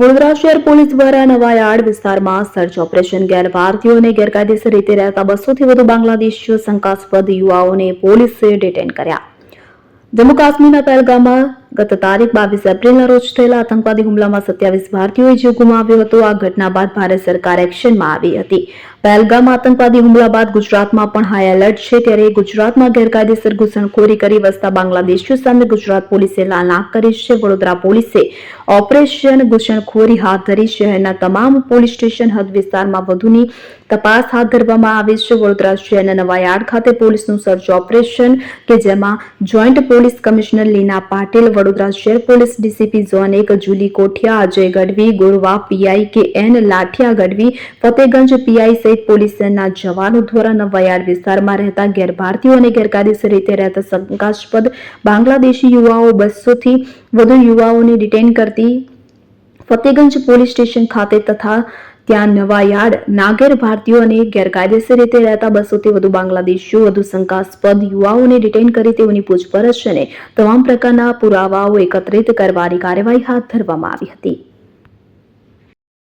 વડોદરા શહેર પોલીસ દ્વારા નવાયાર્ડ વિસ્તારમાં સર્ચ ઓપરેશન ભારતીયોને ગેરકાયદેસર રીતે રહેતા 200 થી વધુ બાંગ્લાદેશીઓ શંકાસ્પદ યુવાઓને પોલીસે ડિટેન કર્યા. જમ્મુ કાશ્મીરના પહેલગામમાં ગત તારીખ 22 એપ્રિલના રોજ થયેલા આતંકવાદી હુમલામાં 27 ભારતીયોએ જીવ ગુમાવ્યો હતો. આ ઘટના બાદ ભારત સરકાર એક્શનમાં આવી હતી. પહેલગામમાં આતંકવાદી હુમલા બાદ ગુજરાતમાં પણ હાઈ એલર્ટ છે. ત્યારે ગુજરાતમાં ગેરકાયદેસર ઘૂસણખોરી કરી વસતા બાંગ્લાદેશીઓ સામે ગુજરાત પોલીસે લાલ આંખ કરી છે. વડોદરા પોલીસે ઓપરેશન ઘૂસણખોરી હાથ ધરી શહેરના તમામ પોલીસ સ્ટેશન હદ વિસ્તારમાં વધુની તપાસ હાથ ધરવામાં આવી છે. વડોદરા શહેરના નવાયાર્ડ ખાતે પોલીસનું સર્ચ ઓપરેશન કે જેમાં joint police commissioner Leena Patil, Vadodara શહેર police DCP zone 1 Julie Kothiya, Ajay Gadhvi, Gorwa PI K N Lathiya Gadhvi, Fatehganj PI સહિત પોલીસના જવાનો દ્વારા નવાયાર્ડ વિસ્તારમાં રહેતા ગેરભારતીયો અને ગેરકાયદેસર રીતે રહેતા શંકાસ્પદ બાંગ્લાદેશી યુવાઓ 200 થી વધુ યુવાઓને ડિટેન કરતી ફતેગંજ પોલીસ સ્ટેશન ખાતે તથા ત્યાં નવાયાર્ડ નાગેર ભારતીયો અને ગેરકાયદેસર રીતે રહેતા 200 થી વધુ બાંગ્લાદેશીઓ વધુ શંકાસ્પદ યુવાઓને ડિટેન કરી તેઓની પૂછપરછ અને તમામ પ્રકારના પુરાવાઓ એકત્રિત કરવાની કાર્યવાહી હાથ ધરવામાં આવી હતી.